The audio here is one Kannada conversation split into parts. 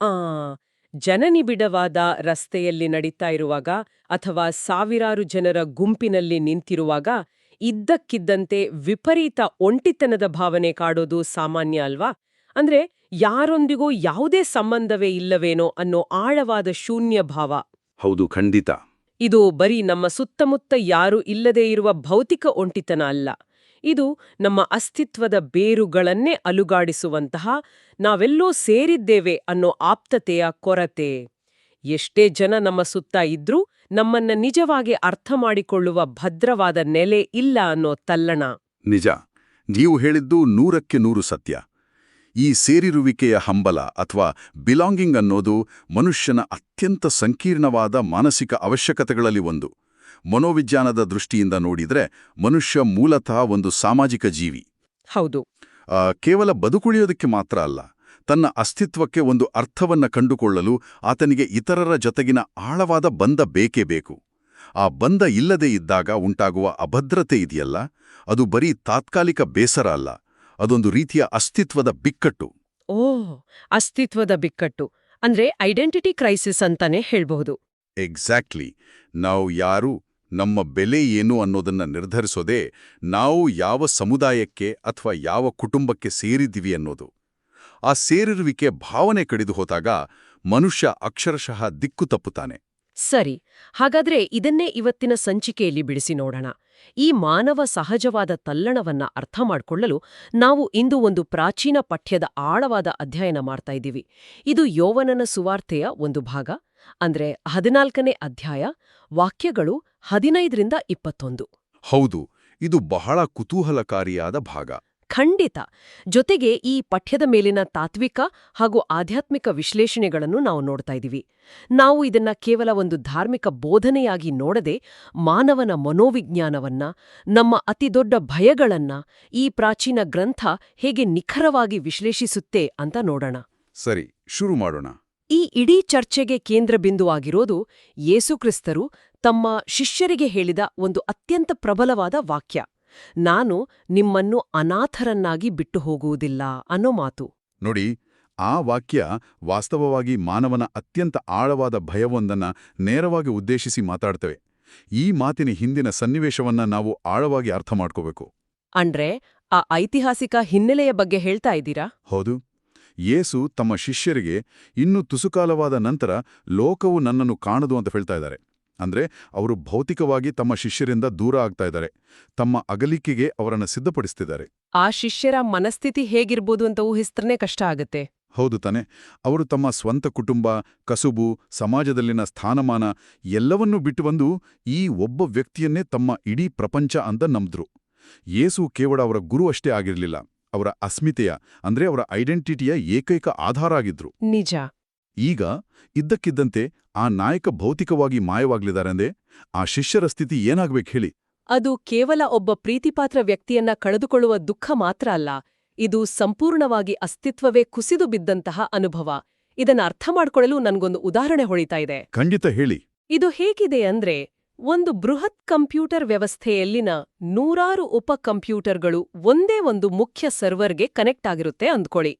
ಆ ಜನನಿಬಿಡವಾದ ರಸ್ತೆಯಲ್ಲಿ ನಡೀತಾ ಇರುವಾಗ ಅಥವಾ ಸಾವಿರಾರು ಜನರ ಗುಂಪಿನಲ್ಲಿ ನಿಂತಿರುವಾಗ ಇದ್ದಕ್ಕಿದ್ದಂತೆ ವಿಪರೀತ ಒಂಟಿತನದ ಭಾವನೆ ಕಾಡೋದು ಸಾಮಾನ್ಯ ಅಲ್ವಾ? ಅಂದ್ರೆ ಯಾರೊಂದಿಗೂ ಯಾವುದೇ ಸಂಬಂಧವೇ ಇಲ್ಲವೇನೋ ಅನ್ನೋ ಆಳವಾದ ಶೂನ್ಯ ಭಾವ. ಹೌದು, ಖಂಡಿತ. ಇದು ಬರೀ ನಮ್ಮ ಸುತ್ತಮುತ್ತ ಯಾರೂ ಇಲ್ಲದೇ ಇರುವ ಭೌತಿಕ ಒಂಟಿತನ ಅಲ್ಲ. ಇದು ನಮ್ಮ ಅಸ್ತಿತ್ವದ ಬೇರುಗಳನ್ನೇ ಅಲುಗಾಡಿಸುವಂತಹ, ನಾವೆಲ್ಲೋ ಸೇರಿದ್ದೇವೆ ಅನ್ನೋ ಆಪ್ತತೆಯ ಕೊರತೆ. ಎಷ್ಟೇ ಜನ ನಮ್ಮ ಸುತ್ತ ಇದ್ರೂ ನಮ್ಮನ್ನ ನಿಜವಾಗಿ ಅರ್ಥ ಮಾಡಿಕೊಳ್ಳುವ ಭದ್ರವಾದ ನೆಲೆ ಇಲ್ಲ ಅನ್ನೋ ತಲ್ಲಣ. ನಿಜ. ನೀವು ಹೇಳಿದ್ದು 100ಕ್ಕೆ 100 ಸತ್ಯ. ಈ ಸೇರಿರುವಿಕೆಯ ಹಂಬಲ ಅಥವಾ ಬಿಲಾಂಗಿಂಗ್ ಅನ್ನೋದು ಮನುಷ್ಯನ ಅತ್ಯಂತ ಸಂಕೀರ್ಣವಾದ ಮಾನಸಿಕ ಅವಶ್ಯಕತೆಗಳಲ್ಲಿ ಒಂದು. ಮನೋವಿಜ್ಞಾನದ ದೃಷ್ಟಿಯಿಂದ ನೋಡಿದ್ರೆ ಮನುಷ್ಯ ಮೂಲತಃ ಒಂದು ಸಾಮಾಜಿಕ ಜೀವಿ. ಹೌದು. ಕೇವಲ ಬದುಕುಳಿಯೋದಕ್ಕೆ ಮಾತ್ರ ಅಲ್ಲ, ತನ್ನ ಅಸ್ತಿತ್ವಕ್ಕೆ ಒಂದು ಅರ್ಥವನ್ನ ಕಂಡುಕೊಳ್ಳಲು ಆತನಿಗೆ ಇತರರ ಜೊತೆಗಿನ ಆಳವಾದ ಬಂಧ ಬೇಕೇ ಬೇಕು. ಆ ಬಂಧ ಇಲ್ಲದೇ ಇದ್ದಾಗ ಉಂಟಾಗುವ ಅಭದ್ರತೆ ಇದೆಯಲ್ಲ, ಅದು ಬರೀ ತಾತ್ಕಾಲಿಕ ಬೇಸರ ಅಲ್ಲ, ಅದೊಂದು ರೀತಿಯ ಅಸ್ತಿತ್ವದ ಬಿಕ್ಕಟ್ಟು. ಅಸ್ತಿತ್ವದ ಬಿಕ್ಕಟ್ಟು ಅಂದ್ರೆ ಐಡೆಂಟಿಟಿ ಕ್ರೈಸಿಸ್ ಅಂತಾನೆ ಹೇಳ್ಬಹುದು. ಎಕ್ಸಾಕ್ಟ್ಲಿ. ನಾವು ಯಾರು, ನಮ್ಮ ಬೆಲೆ ಏನು ಅನ್ನೋದನ್ನ ನಿರ್ಧರಿಸೋದೇ ನಾವು ಯಾವ ಸಮುದಾಯಕ್ಕೆ ಅಥವಾ ಯಾವ ಕುಟುಂಬಕ್ಕೆ ಸೇರಿದ್ದೀವಿ ಅನ್ನೋದು. ಆ ಸೇರಿರುವಿಕೆ ಭಾವನೆ ಕಡಿದು ಹೋದಾಗ ಮನುಷ್ಯ ಅಕ್ಷರಶಃ ದಿಕ್ಕು ತಪ್ಪುತ್ತಾನೆ. ಸರಿ, ಹಾಗಾದ್ರೆ ಇದನ್ನೇ ಇವತ್ತಿನ ಸಂಚಿಕೆಯಲ್ಲಿ ಬಿಡಿಸಿ ನೋಡೋಣ. ಈ ಮಾನವ ಸಹಜವಾದ ತಲ್ಲಣವನ್ನ ಅರ್ಥ ಮಾಡಿಕೊಳ್ಳಲು ನಾವು ಇಂದು ಒಂದು ಪ್ರಾಚೀನ ಪಠ್ಯದ ಆಳವಾದ ಅಧ್ಯಯನ ಮಾಡ್ತಾ ಇದ್ದೀವಿ. ಇದು ಯೋವನನ ಸುವಾರ್ತೆಯ ಒಂದು ಭಾಗ, ಅಂದ್ರೆ 14ನೇ ಅಧ್ಯಾಯ, ವಾಕ್ಯಗಳು 15ರಿಂದ 21. ಹೌದು, ಇದು ಬಹಳ ಕುತೂಹಲಕಾರಿಯಾದ ಭಾಗ. ಖಂಡಿತ. ಜೊತೆಗೆ ಈ ಪಠ್ಯದ ಮೇಲಿನ ತಾತ್ವಿಕ ಹಾಗೂ ಆಧ್ಯಾತ್ಮಿಕ ವಿಶ್ಲೇಷಣೆಗಳನ್ನು ನಾವು ನೋಡ್ತಾ ಇದ್ದೀವಿ. ನಾವು ಇದನ್ನ ಕೇವಲ ಒಂದು ಧಾರ್ಮಿಕ ಬೋಧನೆಯಾಗಿ ನೋಡದೆ, ಮಾನವನ ಮನೋವಿಜ್ಞಾನವನ್ನ, ನಮ್ಮ ಅತಿದೊಡ್ಡ ಭಯಗಳನ್ನ ಈ ಪ್ರಾಚೀನ ಗ್ರಂಥ ಹೇಗೆ ನಿಖರವಾಗಿ ವಿಶ್ಲೇಷಿಸುತ್ತೆ ಅಂತ ನೋಡೋಣ. ಸರಿ, ಶುರು ಮಾಡೋಣ. ಈ ಇಡೀ ಚರ್ಚೆಗೆ ಕೇಂದ್ರಬಿಂದುವಾಗಿರೋದು ಯೇಸುಕ್ರಿಸ್ತರು ತಮ್ಮ ಶಿಷ್ಯರಿಗೆ ಹೇಳಿದ ಒಂದು ಅತ್ಯಂತ ಪ್ರಬಲವಾದ ವಾಕ್ಯ, ನಾನು ನಿಮ್ಮನ್ನು ಅನಾಥರನ್ನಾಗಿ ಬಿಟ್ಟು ಹೋಗುವುದಿಲ್ಲ ಅನ್ನೋ ಮಾತು. ನೋಡಿ, ಆ ವಾಕ್ಯ ವಾಸ್ತವವಾಗಿ ಮಾನವನ ಅತ್ಯಂತ ಆಳವಾದ ಭಯವೊಂದನ್ನ ನೇರವಾಗಿ ಉದ್ದೇಶಿಸಿ ಮಾತಾಡ್ತವೆ. ಈ ಮಾತಿನ ಹಿಂದಿನ ಸನ್ನಿವೇಶವನ್ನ ನಾವು ಆಳವಾಗಿ ಅರ್ಥ ಮಾಡ್ಕೋಬೇಕು. ಅಂದ್ರೆ ಆ ಐತಿಹಾಸಿಕ ಹಿನ್ನೆಲೆಯ ಬಗ್ಗೆ ಹೇಳ್ತಾ ಇದ್ದೀರಾ? ಹೌದು. ಯೇಸು ತಮ್ಮ ಶಿಷ್ಯರಿಗೆ ಇನ್ನು ತುಸುಕಾಲವಾದ ನಂತರ ಲೋಕವು ನನ್ನನ್ನು ಕಾಣದು ಅಂತ ಹೇಳ್ತಾ ಇದ್ದಾರೆ. ಅಂದ್ರೆ ಅವರು ಭೌತಿಕವಾಗಿ ತಮ್ಮ ಶಿಷ್ಯರಿಂದ ದೂರ ಆಗ್ತಾ ಇದ್ದಾರೆ, ತಮ್ಮ ಅಗಲಿಕೆಗೆ ಅವರನ್ನು ಸಿದ್ಧಪಡಿಸ್ತಿದ್ದಾರೆ. ಆ ಶಿಷ್ಯರ ಮನಸ್ಥಿತಿ ಹೇಗಿರ್ಬೋದು ಅಂತ ಊಹಿಸ್ತ್ರನೇ ಕಷ್ಟ ಆಗತ್ತೆ. ಹೌದು ತಾನೆ. ಅವರು ತಮ್ಮ ಸ್ವಂತ ಕುಟುಂಬ, ಕಸುಬು, ಸಮಾಜದಲ್ಲಿನ ಸ್ಥಾನಮಾನ ಎಲ್ಲವನ್ನೂ ಬಿಟ್ಟು ಬಂದು ಈ ಒಬ್ಬ ವ್ಯಕ್ತಿಯನ್ನೇ ತಮ್ಮ ಇಡೀ ಪ್ರಪಂಚ ಅಂತ ನಂಬಿದ್ರು. ಯೇಸು ಕೇವಲ ಅವರ ಗುರು ಅಷ್ಟೇ ಆಗಿರಲಿಲ್ಲ, ಅವರ ಅಸ್ಮಿತೆಯ ಅಂದ್ರೆ ಅವರ ಐಡೆಂಟಿಟಿಯ ಏಕೈಕ ಆಧಾರ ಆಗಿದ್ರು. ನಿಜ. ಈಗ ಇದ್ದಕ್ಕಿದ್ದಂತೆ ಆ ನಾಯಕ ಭೌತಿಕವಾಗಿ ಮಾಯವಾಗ್ಲಿದಾರಂದೆ ಆ ಶಿಷ್ಯರ ಸ್ಥಿತಿ ಏನಾಗ್ಬೇಕು ಹೇಳಿ? ಅದು ಕೇವಲ ಒಬ್ಬ ಪ್ರೀತಿಪಾತ್ರ ವ್ಯಕ್ತಿಯನ್ನ ಕಳೆದುಕೊಳ್ಳುವ ದುಃಖ ಮಾತ್ರ ಅಲ್ಲ, ಇದು ಸಂಪೂರ್ಣವಾಗಿ ಅಸ್ತಿತ್ವವೇ ಕುಸಿದು ಬಿದ್ದಂತಹ ಅನುಭವ. ಇದನ್ನ ಅರ್ಥ ಮಾಡ್ಕೊಳ್ಳಲು ನನ್ಗೊಂದು ಉದಾಹರಣೆ ಹೊಳಿತಾ ಇದೆ. ಖಂಡಿತ ಹೇಳಿ. ಇದು ಹೇಗಿದೆ ಅಂದ್ರೆ, ಒಂದು ಬೃಹತ್ ಕಂಪ್ಯೂಟರ್ ವ್ಯವಸ್ಥೆಯಲ್ಲಿನ ನೂರಾರು ಉಪ ಕಂಪ್ಯೂಟರ್ಗಳು ಒಂದೇ ಒಂದು ಮುಖ್ಯ ಸರ್ವರ್ಗೆ ಕನೆಕ್ಟ್ ಆಗಿರುತ್ತೆ ಅಂದ್ಕೊಳ್ಳಿ.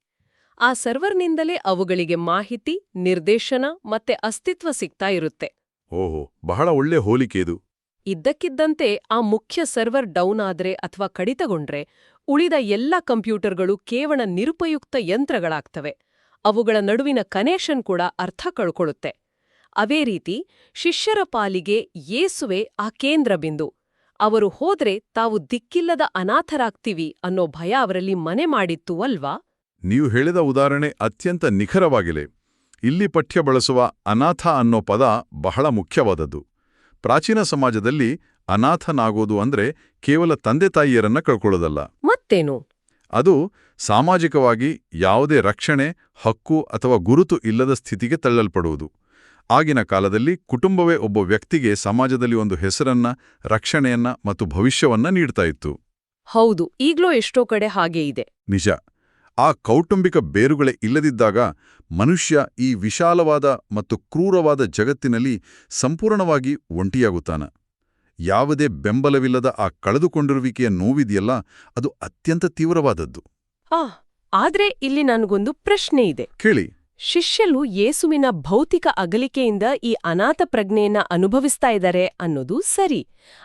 ಆ ಸರ್ವರ್ನಿಂದಲೇ ಅವುಗಳಿಗೆ ಮಾಹಿತಿ, ನಿರ್ದೇಶನ ಮತ್ತೆ ಅಸ್ತಿತ್ವ ಸಿಗ್ತಾ ಇರುತ್ತೆ. ಓಹೋ, ಬಹಳ ಒಳ್ಳೆ ಹೋಲಿಕೆ ಇದು. ಇದ್ದಕ್ಕಿದ್ದಂತೆ ಆ ಮುಖ್ಯ ಸರ್ವರ್ ಡೌನ್ ಆದ್ರೆ ಅಥವಾ ಕಡಿತಗೊಂಡ್ರೆ ಉಳಿದ ಎಲ್ಲ ಕಂಪ್ಯೂಟರ್ಗಳು ಕೇವಲ ನಿರುಪಯುಕ್ತ ಯಂತ್ರಗಳಾಗ್ತವೆ. ಅವುಗಳ ನಡುವಿನ ಕನೆಕ್ಷನ್ ಕೂಡ ಅರ್ಥ ಕಳ್ಕೊಳ್ಳುತ್ತೆ. ಅವೇ ರೀತಿ ಶಿಷ್ಯರ ಪಾಲಿಗೆ ಯೇಸುವೆ ಆ ಕೇಂದ್ರ ಬಿಂದು. ಅವರು ಹೋದ್ರೆ ತಾವು ದಿಕ್ಕಿಲ್ಲದ ಅನಾಥರಾಗ್ತೀವಿ ಅನ್ನೋ ಭಯ ಅವರಲ್ಲಿ ಮನೆ ಮಾಡಿತ್ತು ಅಲ್ವಾ? ನೀವು ಹೇಳಿದ ಉದಾಹರಣೆ ಅತ್ಯಂತ ನಿಖರವಾಗಿದೆ. ಇಲ್ಲಿ ಪಠ್ಯ ಬಳಸುವ ಅನಾಥ ಅನ್ನೋ ಪದ ಬಹಳ ಮುಖ್ಯವಾದದ್ದು. ಪ್ರಾಚೀನ ಸಮಾಜದಲ್ಲಿ ಅನಾಥನಾಗೋದು ಅಂದ್ರೆ ಕೇವಲ ತಂದೆ ತಾಯಿಯರನ್ನ ಕಳ್ಕೊಳ್ಳೋದಲ್ಲ. ಮತ್ತೇನು? ಅದು ಸಾಮಾಜಿಕವಾಗಿ ಯಾವುದೇ ರಕ್ಷಣೆ, ಹಕ್ಕು ಅಥವಾ ಗುರುತು ಇಲ್ಲದ ಸ್ಥಿತಿಗೆ ತಳ್ಳಲ್ಪಡುವುದು. ಆಗಿನ ಕಾಲದಲ್ಲಿ ಕುಟುಂಬವೇ ಒಬ್ಬ ವ್ಯಕ್ತಿಗೆ ಸಮಾಜದಲ್ಲಿ ಒಂದು ಹೆಸರನ್ನ, ರಕ್ಷಣೆಯನ್ನ ಮತ್ತು ಭವಿಷ್ಯವನ್ನ ನೀಡ್ತಾ ಇತ್ತು. ಹೌದು, ಈಗ್ಲೂ ಎಷ್ಟೋ ಕಡೆ ಹಾಗೇ ಇದೆ. ನಿಜ. ಆ ಕೌಟುಂಬಿಕ ಬೇರುಗಳೇ ಇಲ್ಲದಿದ್ದಾಗ ಮನುಷ್ಯ ಈ ವಿಶಾಲವಾದ ಮತ್ತು ಕ್ರೂರವಾದ ಜಗತ್ತಿನಲ್ಲಿ ಸಂಪೂರ್ಣವಾಗಿ ಒಂಟಿಯಾಗುತ್ತಾನ. ಯಾವುದೇ ಬೆಂಬಲವಿಲ್ಲದ ಆ ಕಳೆದುಕೊಂಡಿರುವಿಕೆಯ ನೋವಿದೆಯಲ್ಲ, ಅದು ಅತ್ಯಂತ ತೀವ್ರವಾದದ್ದು. ಆದ್ರೆ ಇಲ್ಲಿ ನನಗೊಂದು ಪ್ರಶ್ನೆ ಇದೆ. ಕೇಳಿ. ಶಿಷ್ಯರು ಯೇಸುವಿನ ಭೌತಿಕ ಅಗಲಿಕೆಯಿಂದ ಈ ಅನಾಥ ಪ್ರಜ್ಞೆಯನ್ನ ಅನುಭವಿಸ್ತಾ ಇದ್ದಾರೆ ಅನ್ನೋದು ಸರಿ.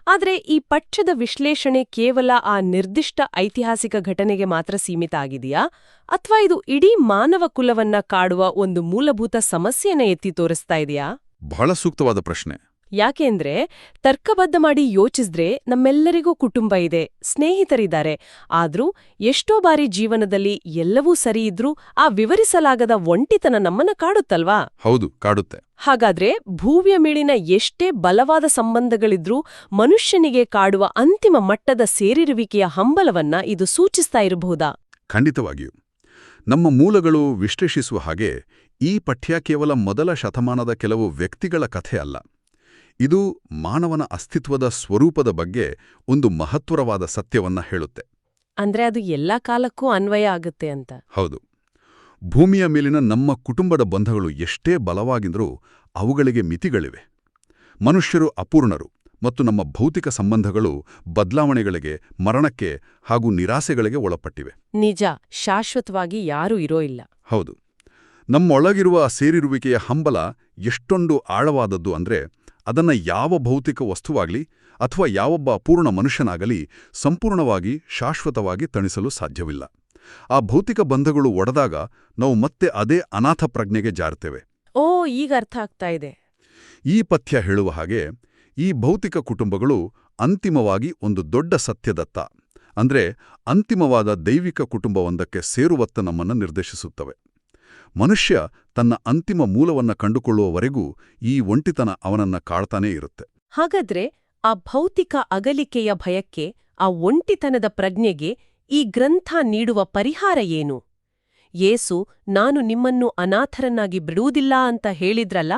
ಆದ್ರೆ ಈ ಪಠ್ಯದ ವಿಶ್ಲೇಷಣೆ ಕೇವಲ ಆ ನಿರ್ದಿಷ್ಟ ಐತಿಹಾಸಿಕ ಘಟನೆಗೆ ಮಾತ್ರ ಸೀಮಿತ ಆಗಿದೆಯಾ, ಅಥವಾ ಇದು ಇಡೀ ಮಾನವ ಕುಲವನ್ನ ಕಾಡುವ ಒಂದು ಮೂಲಭೂತ ಸಮಸ್ಯೆನ ಎತ್ತಿ ತೋರಿಸ್ತಾ ಇದೆಯಾ? ಬಹಳ ಸೂಕ್ತವಾದ ಪ್ರಶ್ನೆ. ಯಾಕೆಂದ್ರೆ ತರ್ಕಬದ್ಧ ಮಾಡಿ ಯೋಚಿಸಿದ್ರೆ ನಮ್ಮೆಲ್ಲರಿಗೂ ಕುಟುಂಬ ಇದೆ, ಸ್ನೇಹಿತರಿದ್ದಾರೆ. ಆದ್ರೂ ಎಷ್ಟೋ ಬಾರಿ ಜೀವನದಲ್ಲಿ ಎಲ್ಲವೂ ಸರಿ ಇದ್ರೂ ಆ ವಿವರಿಸಲಾಗದ ಒಂಟಿತನ ನಮ್ಮನ್ನ ಕಾಡುತ್ತಲ್ವಾ? ಹೌದು, ಕಾಡುತ್ತೆ. ಹಾಗಾದ್ರೆ ಭೂಮಿಯ ಮೇಲಿನ ಎಷ್ಟೇ ಬಲವಾದ ಸಂಬಂಧಗಳಿದ್ರೂ ಮನುಷ್ಯನಿಗೆ ಕಾಡುವ ಅಂತಿಮ ಮಟ್ಟದ ಸೇರಿರುವಿಕೆಯ ಹಂಬಲವನ್ನ ಇದು ಸೂಚಿಸ್ತಾ ಇರಬಹುದಾ? ಖಂಡಿತವಾಗಿಯೂ. ನಮ್ಮ ಮೂಲಗಳು ವಿಶ್ಲೇಷಿಸುವ ಹಾಗೆ ಈ ಪಠ್ಯ ಕೇವಲ ಮೊದಲ ಶತಮಾನದ ಕೆಲವು ವ್ಯಕ್ತಿಗಳ ಕಥೆ ಅಲ್ಲ. ಇದು ಮಾನವನ ಅಸ್ತಿತ್ವದ ಸ್ವರೂಪದ ಬಗ್ಗೆ ಒಂದು ಮಹತ್ವರವಾದ ಸತ್ಯವನ್ನ ಹೇಳುತ್ತೆ. ಅಂದ್ರೆ ಅದು ಎಲ್ಲಾ ಕಾಲಕ್ಕೂ ಅನ್ವಯ ಆಗುತ್ತೆ ಅಂತ? ಹೌದು. ಭೂಮಿಯ ಮೇಲಿನ ನಮ್ಮ ಕುಟುಂಬದ ಬಂಧಗಳು ಎಷ್ಟೇ ಬಲವಾಗಿದ್ರೂ ಅವುಗಳಿಗೆ ಮಿತಿಗಳಿವೆ. ಮನುಷ್ಯರು ಅಪೂರ್ಣರು ಮತ್ತು ನಮ್ಮ ಭೌತಿಕ ಸಂಬಂಧಗಳು ಬದಲಾವಣೆಗಳಿಗೆ, ಮರಣಕ್ಕೆ ಹಾಗೂ ನಿರಾಸೆಗಳಿಗೆ ಒಳಪಟ್ಟಿವೆ. ನಿಜ, ಶಾಶ್ವತವಾಗಿ ಯಾರೂ ಇರೋ ಇಲ್ಲ. ಹೌದು. ನಮ್ಮೊಳಗಿರುವ ಸೇರಿರುವಿಕೆಯ ಹಂಬಲ ಎಷ್ಟೊಂದು ಆಳವಾದದ್ದು ಅಂದ್ರೆ ಅದನ್ನ ಯಾವ ಭೌತಿಕ ವಸ್ತುವಾಗಲಿ ಅಥವಾ ಯಾವೊಬ್ಬ ಅಪೂರ್ಣ ಮನುಷ್ಯನಾಗಲಿ ಸಂಪೂರ್ಣವಾಗಿ ಶಾಶ್ವತವಾಗಿ ತಣಿಸಲು ಸಾಧ್ಯವಿಲ್ಲ. ಆ ಭೌತಿಕ ಬಂಧಗಳು ಒಡೆದಾಗ ನಾವು ಮತ್ತೆ ಅದೇ ಅನಾಥ ಪ್ರಜ್ಞೆಗೆ ಜಾರ್ತೇವೆ. ಓ, ಈಗ ಅರ್ಥ ಆಗ್ತಾ ಇದೆ. ಈ ಪಥ್ಯ ಹೇಳುವ ಹಾಗೆ ಈ ಭೌತಿಕ ಕುಟುಂಬಗಳು ಅಂತಿಮವಾಗಿ ಒಂದು ದೊಡ್ಡ ಸತ್ಯದತ್ತ, ಅಂದ್ರೆ ಅಂತಿಮವಾದ ದೈವಿಕ ಕುಟುಂಬವೊಂದಕ್ಕೆ ಸೇರುವತ್ತ ನಮ್ಮನ್ನು ನಿರ್ದೇಶಿಸುತ್ತವೆ. ಮನುಷ್ಯ ತನ್ನ ಅಂತಿಮ ಮೂಲವನ್ನ ಕಂಡುಕೊಳ್ಳುವವರೆಗೂ ಈ ಒಂಟಿತನ ಅವನನ್ನ ಕಾಡ್ತಾನೇ ಇರುತ್ತೆ. ಹಾಗಾದ್ರೆ ಆ ಭೌತಿಕ ಅಗಲಿಕೆಯ ಭಯಕ್ಕೆ, ಆ ಒಂಟಿತನದ ಪ್ರಜ್ಞೆಗೆ ಈ ಗ್ರಂಥ ನೀಡುವ ಪರಿಹಾರ ಏನು? ಯೇಸು ನಾನು ನಿಮ್ಮನ್ನು ಅನಾಥರನ್ನಾಗಿ ಬಿಡುವುದಿಲ್ಲ ಅಂತ ಹೇಳಿದ್ರಲ್ಲ,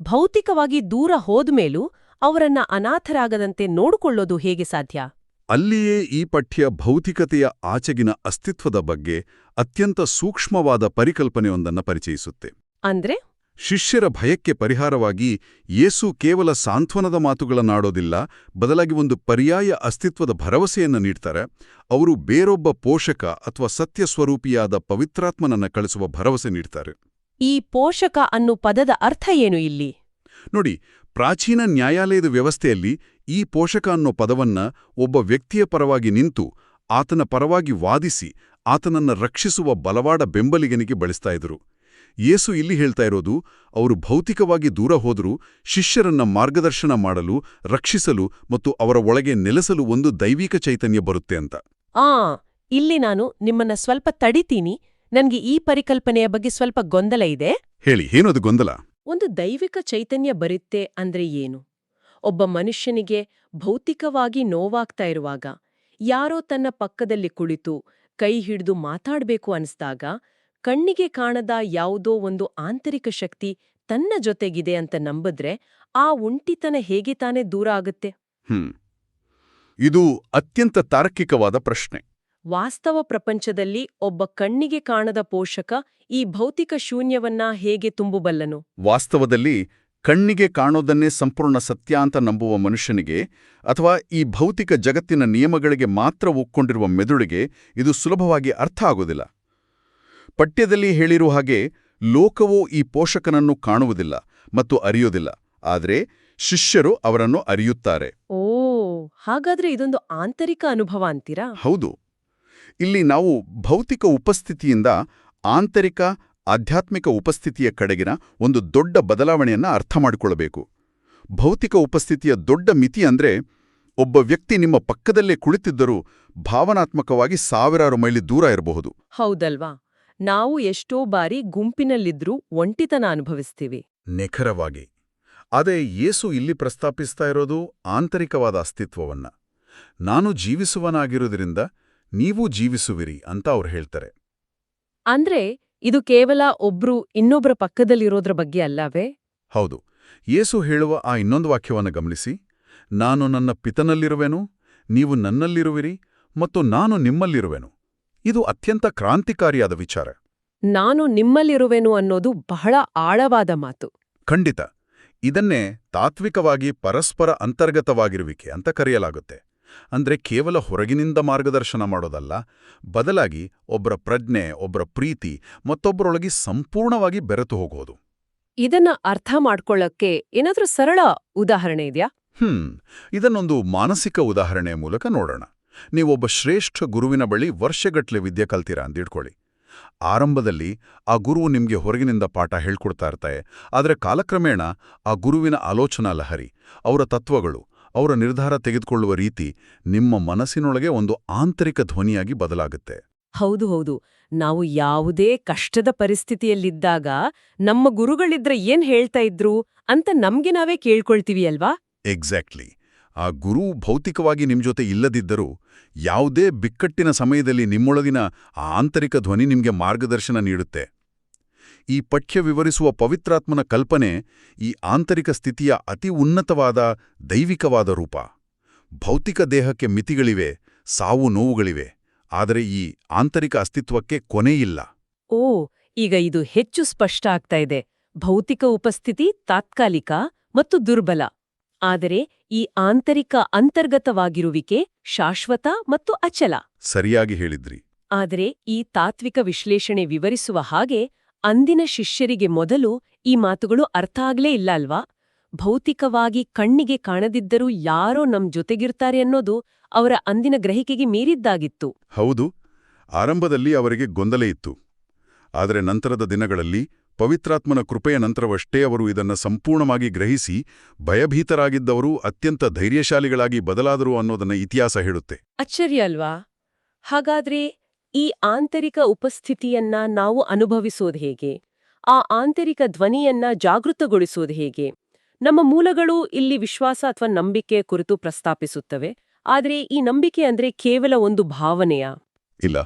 ಭೌತಿಕವಾಗಿ ದೂರ ಹೋದ್ಮೇಲೂ ಅವರನ್ನ ಅನಾಥರಾಗದಂತೆ ನೋಡಿಕೊಳ್ಳೋದು ಹೇಗೆ ಸಾಧ್ಯ? ಅಲ್ಲಿಯೇ ಈ ಪಠ್ಯ ಭೌತಿಕತೆಯ ಆಚೆಗಿನ ಅಸ್ತಿತ್ವದ ಬಗ್ಗೆ ಅತ್ಯಂತ ಸೂಕ್ಷ್ಮವಾದ ಪರಿಕಲ್ಪನೆಯೊಂದನ್ನು ಪರಿಚಯಿಸುತ್ತೆ. ಅಂದ್ರೆ ಶಿಷ್ಯರ ಭಯಕ್ಕೆ ಪರಿಹಾರವಾಗಿ ಯೇಸು ಕೇವಲ ಸಾಂತ್ವನದ ಮಾತುಗಳನ್ನಾಡೋದಿಲ್ಲ, ಬದಲಾಗಿ ಒಂದು ಪರ್ಯಾಯ ಅಸ್ತಿತ್ವದ ಭರವಸೆಯನ್ನು ನೀಡ್ತಾರೆ. ಅವರು ಬೇರೊಬ್ಬ ಪೋಷಕ ಅಥವಾ ಸತ್ಯಸ್ವರೂಪಿಯಾದ ಪವಿತ್ರಾತ್ಮನನ್ನ ಕಳಿಸುವ ಭರವಸೆ ನೀಡ್ತಾರೆ. ಈ ಪೋಷಕ ಅನ್ನೋ ಪದದ ಅರ್ಥ ಏನು ಇಲ್ಲಿ? ನೋಡಿ, ಪ್ರಾಚೀನ ನ್ಯಾಯಾಲಯದ ವ್ಯವಸ್ಥೆಯಲ್ಲಿ ಈ ಪೋಷಕ ಅನ್ನೋ ಪದವನ್ನ ಒಬ್ಬ ವ್ಯಕ್ತಿಯ ಪರವಾಗಿ ನಿಂತು ಆತನ ಪರವಾಗಿ ವಾದಿಸಿ ಆತನನ್ನ ರಕ್ಷಿಸುವ ಬಲವಾದ ಬೆಂಬಲಿಗನಿಗೆ ಬಳಸ್ತಾ ಇದ್ರು. ಯೇಸು ಇಲ್ಲಿ ಹೇಳ್ತಾ ಇರೋದು, ಅವರು ಭೌತಿಕವಾಗಿ ದೂರ ಹೋದರೂ ಶಿಷ್ಯರನ್ನ ಮಾರ್ಗದರ್ಶನ ಮಾಡಲು, ರಕ್ಷಿಸಲು ಮತ್ತು ಅವರ ಒಳಗೆ ನೆಲೆಸಲು ಒಂದು ದೈವಿಕ ಚೈತನ್ಯ ಬರುತ್ತೆ ಅಂತ. ಇಲ್ಲಿ ನಾನು ನಿಮ್ಮನ್ನ ಸ್ವಲ್ಪ ತಡಿತೀನಿ. ನನ್ಗೆ ಈ ಪರಿಕಲ್ಪನೆಯ ಬಗ್ಗೆ ಸ್ವಲ್ಪ ಗೊಂದಲ ಇದೆ. ಹೇಳಿ, ಏನದು ಗೊಂದಲ? ಒಂದು ದೈವಿಕ ಚೈತನ್ಯ ಬರುತ್ತೆ ಅಂದ್ರೆ ಏನು? ಒಬ್ಬ ಮನುಷ್ಯನಿಗೆ ಭೌತಿಕವಾಗಿ ನೋವಾಗ್ತಾ ಇರುವಾಗ, ಯಾರೋ ತನ್ನ ಪಕ್ಕದಲ್ಲಿ ಕುಳಿತು ಕೈ ಹಿಡಿದು ಮಾತಾಡ್ಬೇಕು ಅನಿಸ್ದಾಗ, ಕಣ್ಣಿಗೆ ಕಾಣದ ಯಾವುದೋ ಒಂದು ಆಂತರಿಕ ಶಕ್ತಿ ತನ್ನ ಜೊತೆಗಿದೆ ಅಂತ ನಂಬಿದ್ರೆ ಆ ಒಂಟಿತನ ಹೇಗೆ ತಾನೇ ದೂರ ಆಗುತ್ತೆ? ಇದು ಅತ್ಯಂತ ತಾರ್ಕಿಕವಾದ ಪ್ರಶ್ನೆ. ವಾಸ್ತವ ಪ್ರಪಂಚದಲ್ಲಿ ಒಬ್ಬ ಕಣ್ಣಿಗೆ ಕಾಣದ ಪೋಷಕ ಈ ಭೌತಿಕ ಶೂನ್ಯವನ್ನ ಹೇಗೆ ತುಂಬಬಲ್ಲನು? ವಾಸ್ತವದಲ್ಲಿ ಕಣ್ಣಿಗೆ ಕಾಣೋದನ್ನೇ ಸಂಪೂರ್ಣ ಸತ್ಯ ಅಂತ ನಂಬುವ ಮನುಷ್ಯನಿಗೆ, ಅಥವಾ ಈ ಭೌತಿಕ ಜಗತ್ತಿನ ನಿಯಮಗಳಿಗೆ ಮಾತ್ರ ಒಕ್ಕೊಂಡಿರುವ ಮೆದುಳಿಗೆ ಇದು ಸುಲಭವಾಗಿ ಅರ್ಥ ಆಗೋದಿಲ್ಲ. ಪಠ್ಯದಲ್ಲಿ ಹೇಳಿರುವ ಹಾಗೆ ಲೋಕವು ಈ ಪೋಷಕನನ್ನು ಕಾಣುವುದಿಲ್ಲ ಮತ್ತು ಅರಿಯೋದಿಲ್ಲ, ಆದರೆ ಶಿಷ್ಯರು ಅವರನ್ನು ಅರಿಯುತ್ತಾರೆ. ಓ, ಹಾಗಾದ್ರೆ ಇದೊಂದು ಆಂತರಿಕ ಅನುಭವ ಅಂತೀರಾ? ಹೌದು. ಇಲ್ಲಿ ನಾವು ಭೌತಿಕ ಉಪಸ್ಥಿತಿಯಿಂದ ಆಂತರಿಕ ಆಧ್ಯಾತ್ಮಿಕ ಉಪಸ್ಥಿತಿಯ ಕಡೆಗಿನ ಒಂದು ದೊಡ್ಡ ಬದಲಾವಣೆಯನ್ನ ಅರ್ಥ ಮಾಡಿಕೊಳ್ಳಬೇಕು. ಭೌತಿಕ ಉಪಸ್ಥಿತಿಯ ದೊಡ್ಡ ಮಿತಿ ಅಂದ್ರೆ ಒಬ್ಬ ವ್ಯಕ್ತಿ ನಿಮ್ಮ ಪಕ್ಕದಲ್ಲೇ ಕುಳಿತಿದ್ದರೂ ಭಾವನಾತ್ಮಕವಾಗಿ ಸಾವಿರಾರು ಮೈಲಿ ದೂರ ಇರಬಹುದು. ಹೌದಲ್ವಾ? ನಾವು ಎಷ್ಟೋ ಬಾರಿ ಗುಂಪಿನಲ್ಲಿದ್ರೂ ಒಂಟಿತನ ಅನುಭವಿಸ್ತೀವಿ. ನಿಖರವಾಗಿ. ಆದರೆ ಯೇಸು ಇಲ್ಲಿ ಪ್ರಸ್ತಾಪಿಸ್ತಾ ಇರೋದು ಆಂತರಿಕವಾದ ಅಸ್ತಿತ್ವವನ್ನ. ನಾನು ಜೀವಿಸುವನಾಗಿರೋದ್ರಿಂದ ನೀವೂ ಜೀವಿಸುವಿರಿ ಅಂತ ಅವ್ರು ಹೇಳ್ತಾರೆ. ಅಂದ್ರೆ ಇದು ಕೇವಲ ಒಬ್ರು ಇನ್ನೊಬ್ಬರ ಪಕ್ಕದಲ್ಲಿರೋದ್ರ ಬಗ್ಗೆ ಅಲ್ಲವೇ? ಹೌದು. ಯೇಸು ಹೇಳುವ ಆ ಇನ್ನೊಂದು ವಾಕ್ಯವನ್ನು ಗಮನಿಸಿ, ನಾನು ನನ್ನ ಪಿತನಲ್ಲಿರುವೆನು, ನೀವು ನನ್ನಲ್ಲಿರುವಿರಿ ಮತ್ತು ನಾನು ನಿಮ್ಮಲ್ಲಿರುವೆನು. ಇದು ಅತ್ಯಂತ ಕ್ರಾಂತಿಕಾರಿಯಾದ ವಿಚಾರ. ನಾನು ನಿಮ್ಮಲ್ಲಿರುವೆನು ಅನ್ನೋದು ಬಹಳ ಆಳವಾದ ಮಾತು. ಖಂಡಿತ. ಇದನ್ನೇ ತಾತ್ವಿಕವಾಗಿ ಪರಸ್ಪರ ಅಂತರ್ಗತವಾಗಿರುವಿಕೆ ಅಂತ ಕರೆಯಲಾಗುತ್ತೆ. ಅಂದ್ರೆ ಕೇವಲ ಹೊರಗಿನಿಂದ ಮಾರ್ಗದರ್ಶನ ಮಾಡೋದಲ್ಲ, ಬದಲಾಗಿ ಒಬ್ಬರ ಪ್ರಜ್ಞೆ, ಒಬ್ಬರ ಪ್ರೀತಿ ಮತ್ತೊಬ್ಬರೊಳಗೆ ಸಂಪೂರ್ಣವಾಗಿ ಬೆರೆತು ಹೋಗೋದು. ಇದನ್ನ ಅರ್ಥ ಮಾಡ್ಕೊಳ್ಳಕ್ಕೆ ಏನಾದ್ರೂ ಸರಳ ಉದಾಹರಣೆ ಇದೆಯಾ? ಇದನ್ನೊಂದು ಮಾನಸಿಕ ಉದಾಹರಣೆಯ ಮೂಲಕ ನೋಡೋಣ. ನೀವೊಬ್ಬ ಶ್ರೇಷ್ಠ ಗುರುವಿನ ಬಳಿ ವರ್ಷಗಟ್ಲೆ ವಿದ್ಯೆ ಕಲ್ತೀರಾ ಅಂದಿಟ್ಕೊಳ್ಳಿ. ಆರಂಭದಲ್ಲಿ ಆ ಗುರುವು ನಿಮ್ಗೆ ಹೊರಗಿನಿಂದ ಪಾಠ ಹೇಳ್ಕೊಡ್ತಾ ಇರ್ತಾರೆ. ಆದರೆ ಕಾಲಕ್ರಮೇಣ ಆ ಗುರುವಿನ ಆಲೋಚನಾ ಲಹರಿ, ಅವರ ತತ್ವಗಳು, ಅವರ ನಿರ್ಧಾರ ತೆಗೆದುಕೊಳ್ಳುವ ರೀತಿ ನಿಮ್ಮ ಮನಸ್ಸಿನೊಳಗೆ ಒಂದು ಆಂತರಿಕ ಧ್ವನಿಯಾಗಿ ಬದಲಾಗುತ್ತೆ. ಹೌದು. ನಾವು ಯಾವುದೇ ಕಷ್ಟದ ಪರಿಸ್ಥಿತಿಯಲ್ಲಿದ್ದಾಗ ನಮ್ಮ ಗುರುಗಳಿದ್ರೆ ಏನ್ ಹೇಳ್ತಾ ಇದ್ರು ಅಂತ ನಮ್ಗೆ ನಾವೇ ಕೇಳ್ಕೊಳ್ತೀವಿ ಅಲ್ವಾ? ಎಕ್ಸಾಕ್ಟ್ಲಿ. ಆ ಗುರು ಭೌತಿಕವಾಗಿ ನಿಮ್ ಜೊತೆ ಇಲ್ಲದಿದ್ದರೂ ಯಾವುದೇ ಬಿಕ್ಕಟ್ಟಿನ ಸಮಯದಲ್ಲಿ ನಿಮ್ಮೊಳಗಿನ ಆ ಆಂತರಿಕ ಧ್ವನಿ ನಿಮ್ಗೆ ಮಾರ್ಗದರ್ಶನ ನೀಡುತ್ತೆ. ಈ ಪಠ್ಯ ವಿವರಿಸುವ ಪವಿತ್ರಾತ್ಮನ ಕಲ್ಪನೆ ಈ ಆಂತರಿಕ ಸ್ಥಿತಿಯ ಅತಿ ಉನ್ನತವಾದ ದೈವಿಕವಾದ ರೂಪ. ಭೌತಿಕ ದೇಹಕ್ಕೆ ಮಿತಿಗಳಿವೆ, ಸಾವು ನೋವುಗಳಿವೆ, ಆದರೆ ಈ ಆಂತರಿಕ ಅಸ್ತಿತ್ವಕ್ಕೆ ಕೊನೆಯಿಲ್ಲ. ಈಗ ಇದು ಹೆಚ್ಚು ಸ್ಪಷ್ಟ ಆಗ್ತಾ ಇದೆ. ಭೌತಿಕ ಉಪಸ್ಥಿತಿ ತಾತ್ಕಾಲಿಕ ಮತ್ತು ದುರ್ಬಲ, ಆದರೆ ಈ ಆಂತರಿಕ ಅಂತರ್ಗತವಾಗಿರುವಿಕೆ ಶಾಶ್ವತ ಮತ್ತು ಅಚಲ. ಸರಿಯಾಗಿ ಹೇಳಿದ್ರಿ. ಆದರೆ ಈ ತಾತ್ವಿಕ ವಿಶ್ಲೇಷಣೆ ವಿವರಿಸುವ ಹಾಗೆ ಅಂದಿನ ಶಿಷ್ಯರಿಗೆ ಮೊದಲು ಈ ಮಾತುಗಳು ಅರ್ಥ ಆಗ್ಲೇ ಇಲ್ಲ ಅಲ್ವಾ? ಭೌತಿಕವಾಗಿ ಕಣ್ಣಿಗೆ ಕಾಣದಿದ್ದರೂ ಯಾರೋ ನಮ್ ಜೊತೆಗಿರ್ತಾರೆ ಅನ್ನೋದು ಅವರ ಅಂದಿನ ಗ್ರಹಿಕೆಗೆ ಮೀರಿದ್ದಾಗಿತ್ತು. ಹೌದು, ಆರಂಭದಲ್ಲಿ ಅವರಿಗೆ ಗೊಂದಲ ಇತ್ತು. ಆದರೆ ನಂತರದ ದಿನಗಳಲ್ಲಿ ಪವಿತ್ರಾತ್ಮನ ಕೃಪೆಯ ನಂತರವಷ್ಟೇ ಅವರು ಇದನ್ನ ಸಂಪೂರ್ಣವಾಗಿ ಗ್ರಹಿಸಿ ಭಯಭೀತರಾಗಿದ್ದವರು ಅತ್ಯಂತ ಧೈರ್ಯಶಾಲಿಗಳಾಗಿ ಬದಲಾದರು ಅನ್ನೋದನ್ನ ಇತಿಹಾಸ ಹೇಳುತ್ತೆ. ಆಶ್ಚರ್ಯ ಅಲ್ವಾ? ಹಾಗಾದ್ರೆ ಈ ಆಂತರಿಕ ಉಪಸ್ಥಿತಿಯನ್ನ ನಾವು ಅನುಭವಿಸೋದು ಹೇಗೆ? ಆ ಆಂತರಿಕ ಧ್ವನಿಯನ್ನ ಜಾಗೃತಗೊಳಿಸೋದು ಹೇಗೆ? ನಮ್ಮ ಮೂಲಗಳು ಇಲ್ಲಿ ವಿಶ್ವಾಸ ಅಥವಾ ನಂಬಿಕೆ ಕುರಿತು ಪ್ರಸ್ತಾಪಿಸುತ್ತವೆ. ಆದರೆ ಈ ನಂಬಿಕೆ ಅಂದ್ರೆ ಕೇವಲ ಒಂದು ಭಾವನೆಯಾ? ಇಲ್ಲ,